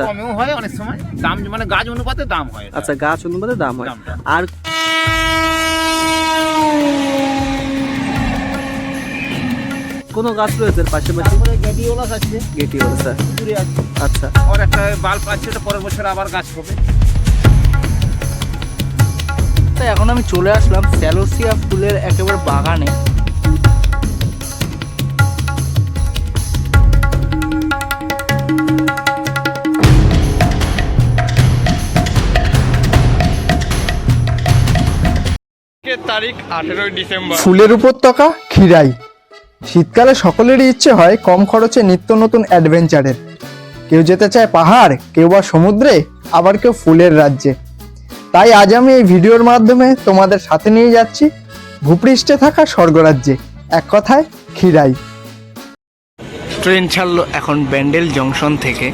কমেও হয় অনেক সময়, দাম মানে গাছ অনুপাতে দাম হয়। আচ্ছা, গাছ অনুপাতে দাম হয়। আর কোন গাছ রয়েছে পাশাপাশি? গেটিওলাস আছে, গেটিওলাস আছে। আচ্ছা, আর একটা বাল্ব আছে, এটা পরের বছর আবার গাছ হবে। তো এখন আমি চলে আসলাম স্যালোসিয়া ফুলের একেবারে বাগানে। তারিখ 18 ডিসেম্বর। ফুলের উপত্যকা খিরাই। শীতকালে সকলেরই ইচ্ছে হয় কম খরচে নিত্য নতুন অ্যাডভেঞ্চারের। কেউ যেতে চায় পাহাড়, কেউ বা সমুদ্রে, আবার কেউ ফুলের রাজ্যে। তাই আজ আমি এই ভিডিওর মাধ্যমে তোমাদের সাথে নিয়ে যাচ্ছি ভূপৃষ্ঠে থাকা স্বর্গরাজ্যে, এক কথায় খিরাই। ট্রেন ছাড়লো এখন ব্যান্ডেল জংশন থেকে,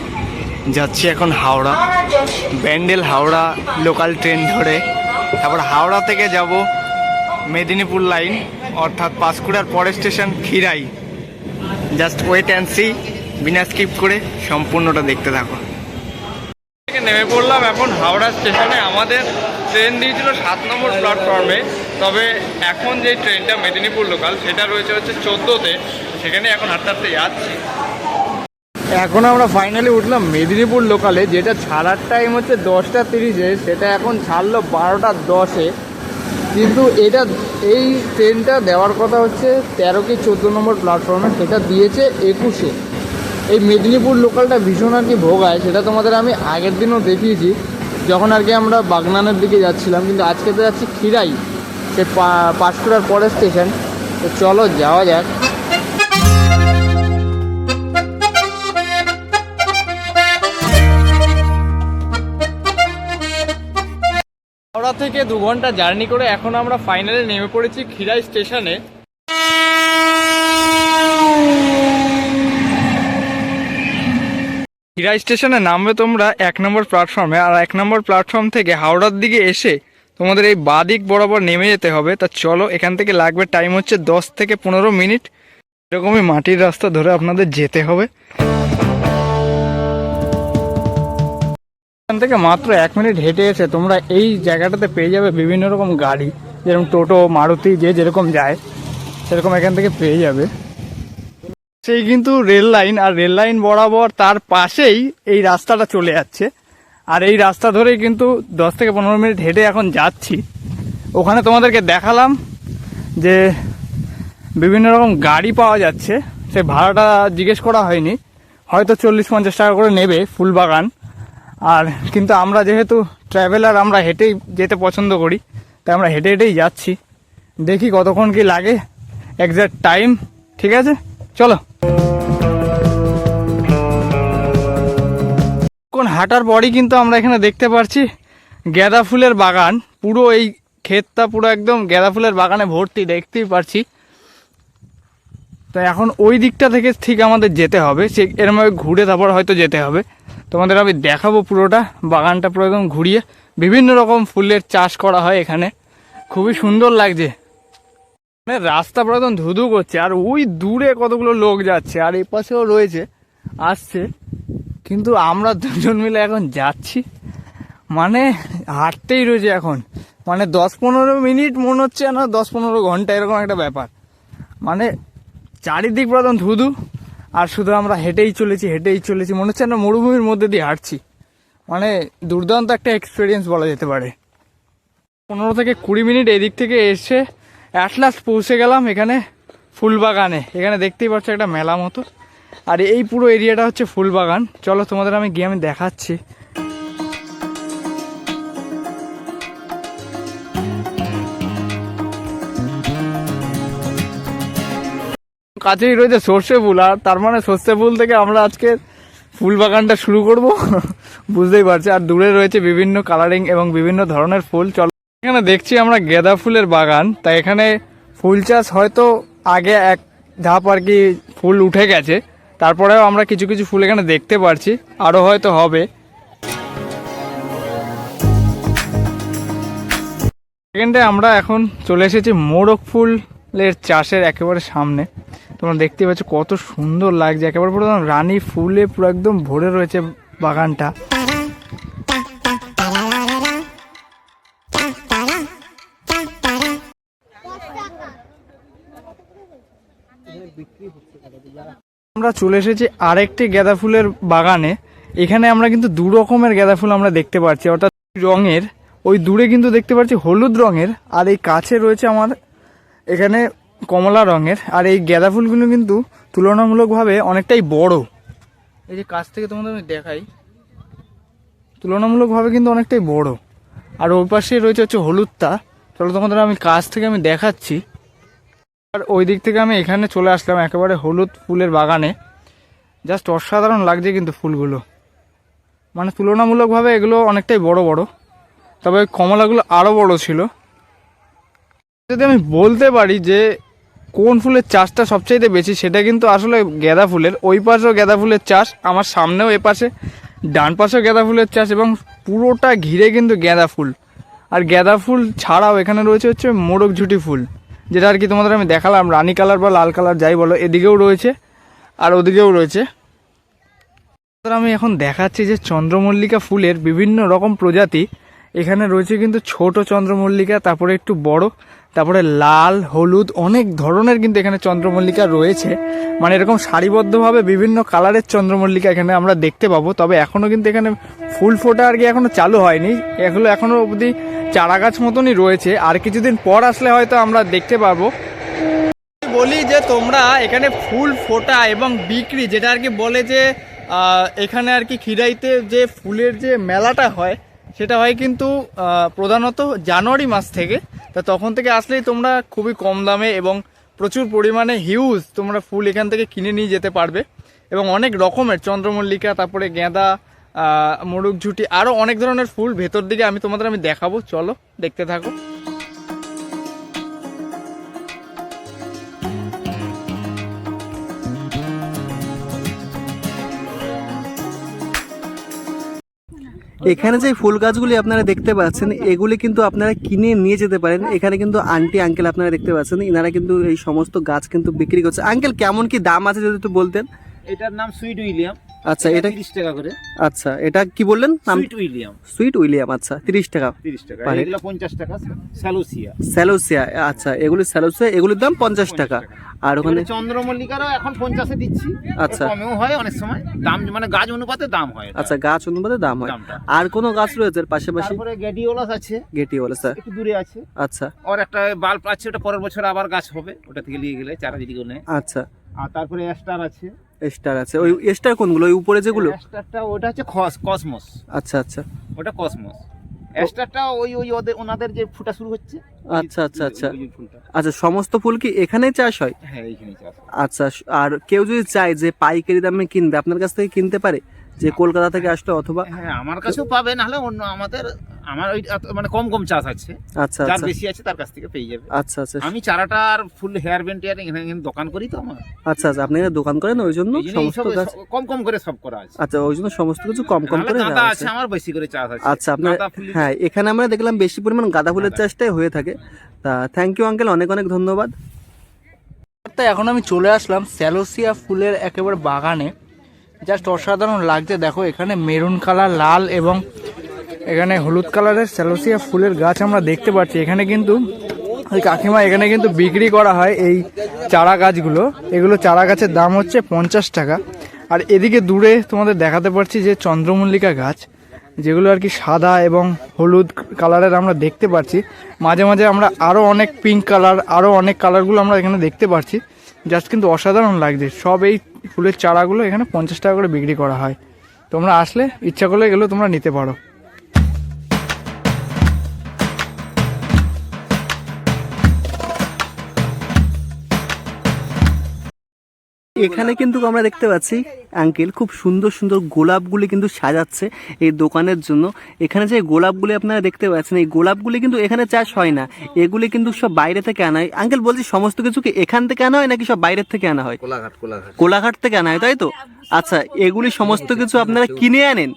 যাচ্ছি এখন হাওড়া। ব্যান্ডেল হাওড়া লোকাল ট্রেন ধরে তারপর হাওড়া থেকে যাব মেদিনীপুর লাইন, অর্থাৎ পাঁশকুড়ার পরের station Khirai. Just wait and see, বিনা স্কিপ করে সম্পূর্ণটা দেখতে থাকো। নেমে পড়লাম এখন হাওড়া স্টেশনে। আমাদের ট্রেন দিয়েছিল 7 নম্বর প্ল্যাটফর্মে, তবে এখন যে ট্রেনটা মেদিনীপুর লোকাল সেটা রয়েছে হচ্ছে 14তে, সেখানে এখন হাঁটতে হাঁটতে যাচ্ছি। এখন আমরা ফাইনালি উঠলাম মেদিনীপুর লোকালে, যেটা ছাড়ার টাইম হচ্ছে 10টা 30-এ, সেটা এখন ছাড়লো 12টা 10-এ। কিন্তু এই ট্রেনটা দেওয়ার কথা হচ্ছে 13 কি 14 নম্বর প্ল্যাটফর্মে, সেটা দিয়েছে 21-এ। এই মেদিনীপুর লোকালটা ভীষণ আর কি ভোগায়, সেটা তোমাদের আমি আগের দিনও দেখিয়েছি যখন আর কি আমরা বাগনানের দিকে যাচ্ছিলাম। কিন্তু আজকে তো যাচ্ছি খিরাই, সে পাঁশকুড়ার পরের স্টেশন। তো চলো যাওয়া যাক। হাওড়া থেকে 2 ঘন্টা জার্নি করে এখন আমরা ফাইনালি নেমে পড়েছি খিরাই স্টেশনে। খিরাই স্টেশনে নামবে তোমরা 1 নম্বর প্ল্যাটফর্মে, আর 1 নম্বর প্ল্যাটফর্ম থেকে হাওড়ার দিকে এসে তোমাদের এই বাদিক বরাবর নেমে যেতে হবে। তা চলো, এখান থেকে লাগবে টাইম হচ্ছে 10 থেকে 15 মিনিট। এরকমই মাটির রাস্তা ধরে আপনাদের যেতে হবে। এখান থেকে মাত্র 1 মিনিট হেঁটে এসে তোমরা এই জায়গাটাতে পেয়ে যাবে বিভিন্ন রকম গাড়ি, যেরকম টোটো, মারুতি, যে যেরকম যায় সেরকম এখান থেকে পেয়ে যাবে। সেই কিন্তু রেল লাইন, আর রেল লাইন বরাবর তার পাশেই এই রাস্তাটা চলে যাচ্ছে। আর এই রাস্তা ধরেই কিন্তু 10 থেকে 15 মিনিট হেঁটে এখন যাচ্ছি। ওখানে তোমাদেরকে দেখালাম যে বিভিন্ন রকম গাড়ি পাওয়া যাচ্ছে, সে ভাড়াটা জিজ্ঞেস করা হয়নি, হয়তো 40-50 টাকা করে নেবে ফুল বাগান। আর কিন্তু আমরা যেহেতু ট্রাভেলার, আমরা হেঁটেই যেতে পছন্দ করি, তাই আমরা হেঁটে হেঁটেই যাচ্ছি। দেখি কতক্ষণ কি লাগে, এক্স্যাক্ট টাইম। ঠিক আছে, চলো। কোন হাঁটার পরই কিন্তু আমরা এখানে দেখতে পাচ্ছি গাঁদা ফুলের বাগান। পুরো এই ক্ষেতটা পুরো একদম গাঁদা ফুলের বাগানে ভর্তি, দেখতেই পাচ্ছি। তো এখন ওই দিকটা থেকে ঠিক আমাদের যেতে হবে, সে এরমভাবে ঘুরে তারপর হয়তো যেতে হবে। তোমাদের আমি দেখাবো পুরোটা বাগানটা পুরো একদম ঘুরিয়ে। বিভিন্ন রকম ফুলের চাষ করা হয় এখানে, খুবই সুন্দর লাগছে। রাস্তা পুরো একদম ধুধু করছে, আর ওই দূরে কতগুলো লোক যাচ্ছে, আর এই পাশেও রয়েছে, আসছে। কিন্তু আমরা 2জন মিলে এখন যাচ্ছি, মানে হাঁটতেই রয়েছে এখন, মানে 10-15 মিনিট মনে হচ্ছে না, 10-15 ঘন্টা এরকম একটা ব্যাপার। মানে চারিদিক পুরো একদম ধুধু, আর শুধু আমরা হেঁটেই চলেছি, মনে হচ্ছে আমরা মরুভূমির মধ্যে দিয়ে হাঁটছি। মানে দুর্দান্ত একটা এক্সপিরিয়েন্স বলা যেতে পারে। 15 থেকে 20 মিনিট এদিক থেকে এসে অ্যাট লাস্ট পৌঁছে গেলাম এখানে ফুল বাগানে। এখানে দেখতেই পাচ্ছ একটা মেলা মতো, আর এই পুরো এরিয়াটা হচ্ছে ফুল বাগান। চলো তোমাদের আমি গিয়ে দেখাচ্ছি। কাছেই রয়েছে সর্ষে ফুল, আর তার মানে সর্ষে ফুল থেকে আমরা আজকে ফুল বাগানটা শুরু করব, বুঝতেই পারছি। আর দূরে রয়েছে বিভিন্ন কালারিং এবং বিভিন্ন ধরনের ফুল। চলো, এখানে দেখছি আমরা গাঁদা ফুলের বাগান। তাই এখানে ফুল চাষ হয়তো আগে এক ধাপ আর কি ফুল উঠে গেছে, তারপরেও আমরা কিছু কিছু ফুল এখানে দেখতে পারছি, আরও হয়তো হবে। সেকেন্ডে আমরা এখন চলে এসেছি মোরগ ফুলের চাষের একেবারে সামনে। তোমরা দেখতে পাচ্ছ কত সুন্দর লাগছে, একেবারে পুরো রানী ফুলে পুরো একদম ভরে রয়েছে বাগানটা। আমরা চলে এসেছি আরেকটি গাঁদা ফুলের বাগানে। এখানে আমরা কিন্তু দু রকমের গাঁদা ফুল আমরা দেখতে পাচ্ছি, অর্থাৎ রঙের। ওই দূরে কিন্তু দেখতে পাচ্ছি হলুদ রঙের, আর এই কাছে রয়েছে আমার এখানে কমলা রঙের। আর এই গাঁদা ফুলগুলো কিন্তু তুলনামূলকভাবে অনেকটাই বড়। এই যে কাছ থেকে তোমাদের আমি দেখাই, তুলনামূলকভাবে কিন্তু অনেকটাই বড়। আর ওই পাশে রয়েছে হচ্ছে হলুদটা। চলো তোমাদের আমি কাছ থেকে আমি দেখাচ্ছি। আর ওই দিক থেকে আমি এখানে চলে আসলাম একেবারে হলুদ ফুলের বাগানে। জাস্ট অসাধারণ লাগছে কিন্তু ফুলগুলো, মানে তুলনামূলকভাবে এগুলো অনেকটাই বড় বড়, তবে কমলাগুলো আরও বড় ছিল। যদি আমি বলতে পারি যে কোন ফুলের চাষটা সবচাইতে বেশি, সেটা কিন্তু আসলে গাঁদা ফুলের। ওই পাশেও গাঁদা ফুলের চাষ, আমার সামনেও এ পাশে ডান পাশেও গাঁদা ফুলের চাষ, এবং পুরোটা ঘিরে কিন্তু গাঁদা ফুল। আর গাঁদা ফুল ছাড়াও এখানে রয়েছে হচ্ছে মোরগঝুটি ফুল, যেটা আর কি তোমাদের আমি দেখালাম, রানী কালার বা লাল কালার যাই বলো। এদিকেও রয়েছে আর ওদিকেও রয়েছে। আমি এখন দেখাচ্ছি যে চন্দ্রমল্লিকা ফুলের বিভিন্ন রকম প্রজাতি এখানে রয়েছে। কিন্তু ছোট চন্দ্রমল্লিকা, তারপরে একটু বড়, তারপরে লাল, হলুদ, অনেক ধরনের কিন্তু এখানে চন্দ্রমল্লিকা রয়েছে। মানে এরকম সারিবদ্ধভাবে বিভিন্ন কালারের চন্দ্রমল্লিকা এখানে আমরা দেখতে পাবো। তবে এখনও কিন্তু এখানে ফুল ফোটা আর কি এখনও চালু হয়নি, এগুলো এখনও অবধি চারা গাছ মতনই রয়েছে। আর কিছুদিন পর আসলে হয়তো আমরা দেখতে পাবো। বলি যে তোমরা এখানে ফুল ফোটা এবং বিক্রি, যেটা আর কি বলে যে এখানে আর কি খিরাইতে যে ফুলের যে মেলাটা হয়, সেটা হয় কিন্তু প্রধানত জানুয়ারি মাস থেকে। তা তখন থেকে আসলেই তোমরা খুবই কম দামে এবং প্রচুর পরিমাণে হিউজ তোমরা ফুল এখান থেকে কিনে নিয়ে যেতে পারবে। এবং অনেক রকমের চন্দ্রমল্লিকা, তারপরে গাঁদা, মোরগঝুটি, আরও অনেক ধরনের ফুল ভেতর দিকে আমি তোমাদের দেখাবো। চলো দেখতে থাকো। এখানে যে ফুল গাছগুলি আপনারা দেখতে পাচ্ছেন, এগুলি কিন্তু আপনারা কিনে নিয়ে যেতে পারেন। এখানে কিন্তু আন্টি আঙ্কেল আপনারা দেখতে পাচ্ছেন, ইনারা কিন্তু এই সমস্ত গাছ কিন্তু বিক্রি করছে। আঙ্কেল কেমন কি দাম আছে যদি একটু বলতেন? এটার নাম সুইট উইলিয়াম। আচ্ছা, এটা 30 টাকা করে। আচ্ছা, এটা কি বললেন নাম? Sweet William. সুইট উইলিয়াম, আচ্ছা 30 টাকা। 30 টাকা। এগুলো 50 টাকা। স্যালোসিয়া। স্যালোসিয়া, আচ্ছা এগুলি স্যালোসিয়া, এগুলির দাম 50 টাকা। আর ওখানে চন্দ্রমল্লিকারও এখন 50-এ দিচ্ছি। আচ্ছা, কমেও হয় অনেক সময়, দাম মানে গাছ অনুপাতে দাম হয়। আচ্ছা, গাছ অনুপাতে দাম হয়। আর কোনো গাছ রয়েছে পাশাপাশি? তারপরে গ্যাডিওলাস আছে। গ্যাডিওলাস একটু দূরে আছে। আচ্ছা, আর একটা বাল্ব আছে, ওটা পরের বছর আবার গাছ হবে, ওটা থেকে নিয়ে গেলে চারা যদি নেয়। আচ্ছা, আর তারপরে স্টার আছে। স্টার আছে। ওই স্টার কোনগুলো? ওই উপরে যেগুলো? স্টারটা ওটা হচ্ছে কসমস। আচ্ছা আচ্ছা, ওটা কসমস। স্টারটা ওই ওনাদের যে ফুটা শুরু হচ্ছে। আচ্ছা আচ্ছা আচ্ছা আচ্ছা, সমস্ত ফুল কি এখানেই চাষ হয়? হ্যাঁ, এইখানেই চাষ। আচ্ছা, আর কেউ যদি চায় যে পাইকারি দামে কিনবে, আপনার কাছ থেকে কিনতে পারে? যে কলকাতা থেকে আসলো অথবা? হ্যাঁ, আমার কাছেও পাবে, নাহলে অন্য আমার ওই মানে কম চাষ আছে। আচ্ছা যার আচ্ছা, বেশি আছে তার কাছ থেকে পেয়ে যাবে। আচ্ছা আচ্ছা, আমি চারাটা আর ফুল হেয়ার ব্যান্ড এখানে দোকান করি তো আমার। আচ্ছা আচ্ছা, আপনি এখানে দোকান করেন, ওই জন্য সমস্ত গাছ কম করে সব করা আছে। আচ্ছা, ওই জন্য সমস্ত কিছু কম করে গাঁদা দেওয়া আছে আছে। আমার বেশি করে চাষ আছে। আচ্ছা, আপনার হ্যাঁ, এখানে আমরা দেখলাম বেশি পরিমাণ গাঁদা ফুলের চাষটাই হয়ে থাকে। তা থ্যাংক ইউ আঙ্কেল, অনেক অনেক ধন্যবাদ। এখন আমি চলে আসলাম স্যালোসিয়া ফুলের একেবারে বাগানে। জাস্ট অসাধারণ লাগছে। দেখো এখানে মেরুন কালার, লাল এবং এখানে হলুদ কালারের স্যালোসিয়া ফুলের গাছ আমরা দেখতে পাচ্ছি। এখানে কিন্তু ওই কাকিমা এখানে কিন্তু বিক্রি করা হয় এই চারা গাছগুলো। এগুলো চারা গাছের দাম হচ্ছে 50 টাকা। আর এদিকে দূরে তোমাদের দেখাতে পারছি যে চন্দ্রমল্লিকা গাছ, যেগুলো আর কি সাদা এবং হলুদ কালারের আমরা দেখতে পাচ্ছি। মাঝে মাঝে আমরা আরও অনেক পিঙ্ক কালার, আরও অনেক কালারগুলো আমরা এখানে দেখতে পাচ্ছি। জাস্ট কিন্তু অসাধারণ লাগছে। সব এই ফুলের চারাগুলো এখানে 50 টাকা করে বিক্রি করা হয়। তোমরা আসলে ইচ্ছা করলে এগুলো তোমরা নিতে পারো। এখানে কিন্তু আমরা দেখতে পাচ্ছি আঙ্কেল খুব সুন্দর সুন্দর গোলাপগুলি কিন্তু সাজাচ্ছে এই দোকানের জন্য। এখানে যে গোলাপগুলি আপনারা দেখতে পাচ্ছেন, এই গোলাপগুলি কিন্তু এখানে চাষ হয় না, এগুলি কিন্তু সব বাইরে থেকে আনা হয়। আঙ্কেল বলছি, সমস্ত কিছু কি এখান থেকে আনা হয় নাকি সব বাইরের থেকে আনা হয়? কোলাঘাট থেকে আনা হয়, তাই তো? আচ্ছা, এগুলি সমস্ত কিছু আপনারা কিনে আনেন?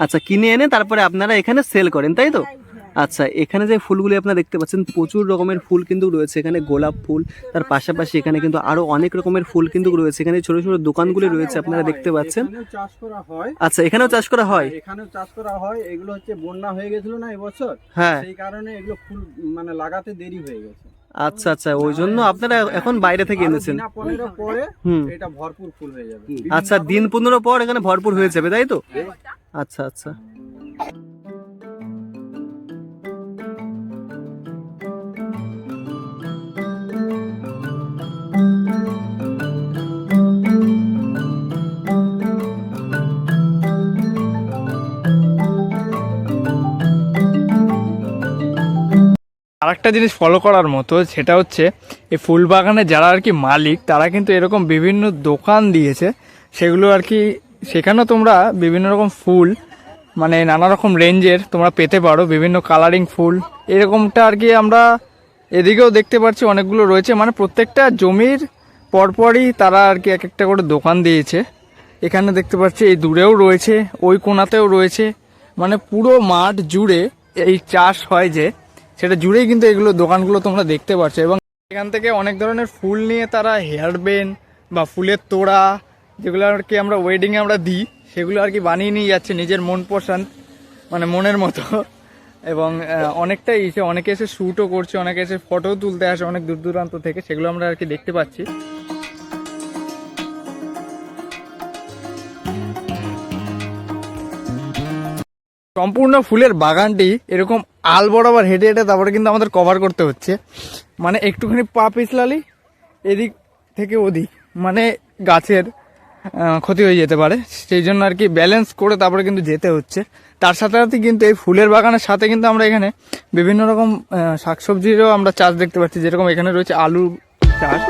আচ্ছা, কিনে এনে তারপরে আপনারা এখানে সেল করেন, তাই তো? আচ্ছা, এখানে যে ফুলগুলি আপনারা দেখতে পাচ্ছেন প্রচুর রকমের ফুল কিন্তু রয়েছে। এখানে গোলাপ ফুল, তার পাশাপাশি এখানে কিন্তু আরো অনেক রকমের ফুল কিন্তু রয়েছে। এখানে ছোট ছোট দোকানগুলি রয়েছে আপনারা দেখতে পাচ্ছেন। এখানেও চাষ করা হয়। আচ্ছা, এখানেও চাষ করা হয়। এখানেও চাষ করা হয়। এগুলো হচ্ছে বন্যা হয়ে গেছিল না এবছর, হ্যাঁ। সেই কারণে এগুলো ফুল মানে লাগাতে দেরি হয়ে গেছে। আচ্ছা আচ্ছা, ওই জন্য আপনারা এখন বাইরে থেকে এনেছেন। দিন 15 পরে হুম। এটা ভরপুর ফুল হয়ে যাবে। আচ্ছা, দিন 15 পর এখানে ভরপুর হয়ে যাবে, তাই তো? আচ্ছা আচ্ছা। আরেকটা জিনিস ফলো করার মতো, সেটা হচ্ছে এই ফুল বাগানে যারা আর কি মালিক, তারা কিন্তু এরকম বিভিন্ন দোকান দিয়েছে, সেগুলো আর কি সেখানেও তোমরা বিভিন্ন রকম ফুল মানে নানা রকম রেঞ্জের তোমরা পেতে পারো, বিভিন্ন কালারিং ফুল এরকমটা আর কি আমরা এদিকেও দেখতে পাচ্ছি অনেকগুলো রয়েছে। মানে প্রত্যেকটা জমির পরপরই তারা আর কি এক একটা করে দোকান দিয়েছে। এখানে দেখতে পাচ্ছি এই দূরেও রয়েছে, ওই কোণাতেও রয়েছে, মানে পুরো মাঠ জুড়ে এই চাষ হয় যে সেটা জুড়েই কিন্তু এগুলো দোকানগুলো তোমরা দেখতে পাচ্ছ। এবং এখান থেকে অনেক ধরনের ফুল নিয়ে তারা হেয়ার ব্যান্ড বা ফুলের তোড়া, যেগুলো আর কি আমরা ওয়েডিংয়ে আমরা দিই, সেগুলো আর কি বানিয়ে নিয়ে যাচ্ছে নিজের মন পছন্দ, মানে মনের মতো। এবং অনেকটাই অনেকে এসে শ্যুটও করছে, অনেকে এসে ফটোও তুলতে আসে অনেক দূর দূরান্ত থেকে, সেগুলো আমরা আর কি দেখতে পাচ্ছি। সম্পূর্ণ ফুলের বাগানটি এরকম আল বরাবর হেঁটে হেঁটে তারপরে কিন্তু আমাদের কভার করতে হচ্ছে। মানে একটুখানি পা পিছলালি এদিক থেকে ওদিক, মানে গাছের ক্ষতি হয়ে যেতে পারে, সেই জন্য আর কি ব্যালেন্স করে তারপরে কিন্তু যেতে হচ্ছে। তার সাথে সাথে কিন্তু এই ফুলের বাগানের সাথে কিন্তু আমরা এখানে বিভিন্ন রকম শাকসবজিরও আমরা চাষ দেখতে পাচ্ছি, যেরকম এখানে রয়েছে আলু চাষ।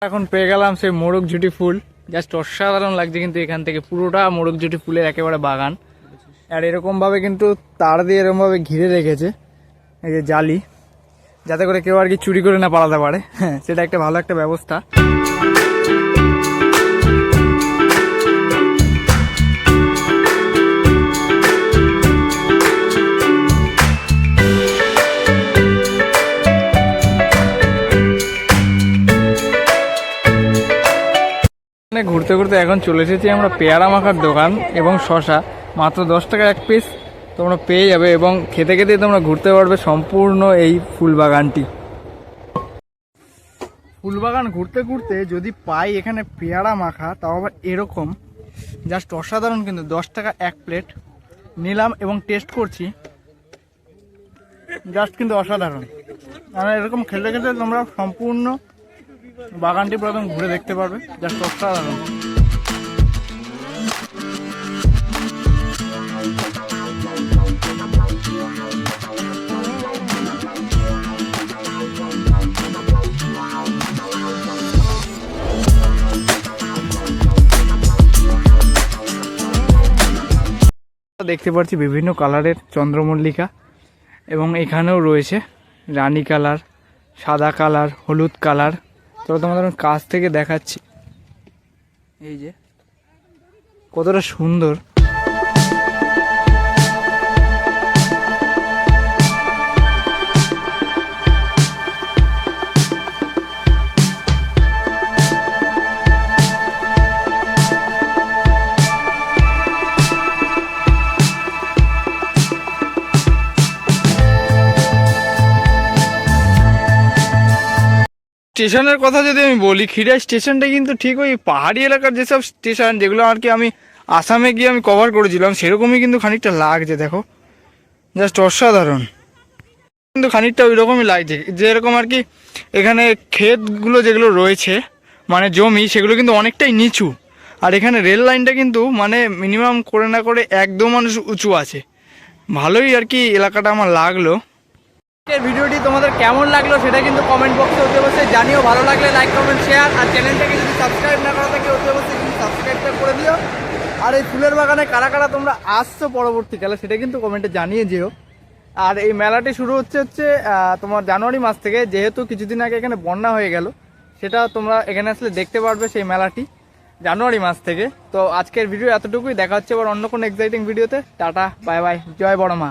এখন পেয়ে গেলাম সেই মোরগ ঝুটি ফুল, জাস্ট অসাধারণ লাগছে কিন্তু এখান থেকে পুরোটা মোরগ ঝুটি ফুলের একেবারে বাগান। আর এরকমভাবে কিন্তু তার দিয়ে এরকমভাবে ঘিরে রেখেছে এই যে জালি, যাতে করে কেউ আর কি চুরি করে না পালাতে পারে। হ্যাঁ, সেটা একটা ভালো একটা ব্যবস্থা। ঘুরতে ঘুরতে এখন চলে এসেছি আমরা পেয়ারা মাখার দোকান এবং শশা, মাত্র 10 টাকা এক পিস তোমরা পেয়ে যাবে, এবং খেতে খেতে তোমরা ঘুরতে পারবে সম্পূর্ণ এই ফুল বাগানটি। ফুল বাগান ঘুরতে ঘুরতে যদি পাই এখানে পেয়ারা মাখা, তাও আবার এরকম, জাস্ট অসাধারণ কিন্তু। 10 টাকা এক প্লেট নিলাম এবং টেস্ট করছি, জাস্ট কিন্তু অসাধারণ। আর এরকম খেতে খেতে তোমরা সম্পূর্ণ বাগানটি প্রথম ঘুরে দেখতে পারবে, জাস্ট অসাধারণ। দেখতে পাচ্ছি বিভিন্ন কালারের চন্দ্রমল্লিকা, এবং এখানেও রয়েছে রানী কালার, সাদা কালার, হলুদ কালার। তো তোমাদের কাছ থেকে দেখাচ্ছি, এই যে কতটা সুন্দর। স্টেশনের কথা যদি আমি বলি, খিরাই স্টেশনটা কিন্তু ঠিক ওই পাহাড়ি এলাকার যেসব স্টেশন যেগুলো আর কি আমি আসামে গিয়ে আমি কভার করেছিলাম, সেরকমই কিন্তু খানিকটা লাগছে। দেখো, জাস্ট অসাধারণ কিন্তু খানিকটা ওই রকমই লাগছে, যেরকম আর কি এখানে ক্ষেতগুলো যেগুলো রয়েছে মানে জমি, সেগুলো কিন্তু অনেকটাই নিচু। আর এখানে রেল লাইনটা কিন্তু মানে মিনিমাম করে না করে 1-2 মানুষ উঁচু আছে। ভালোই আর কি এলাকাটা আমার লাগলো। ভিডিওটি তোমাদের কেমন লাগলো সেটা কিন্তু কমেন্ট বক্সে অতি অবশ্যই জানিও। ভালো লাগলে লাইক, কমেন্ট, শেয়ার, আর চ্যানেলটাকে যদি সাবস্ক্রাইব না করা থাকে অতি অবশ্যই কিন্তু সাবস্ক্রাইবটা করে দিও। আর এই ফুলের বাগানে কারা কারা তোমরা আসছো পরবর্তীকালে সেটা কিন্তু কমেন্টে জানিয়ে যেও। আর এই মেলাটি শুরু হচ্ছে তোমার জানুয়ারি মাস থেকে, যেহেতু কিছুদিন আগে এখানে বন্যা হয়ে গেল, সেটা তোমরা এখানে আসলে দেখতে পারবে সেই মেলাটি জানুয়ারি মাস থেকে। তো আজকের ভিডিও এতটুকুই, দেখা হচ্ছে আবার অন্য কোনো এক্সাইটিং ভিডিওতে। টাটা, বাই বাই, জয় বড় মা।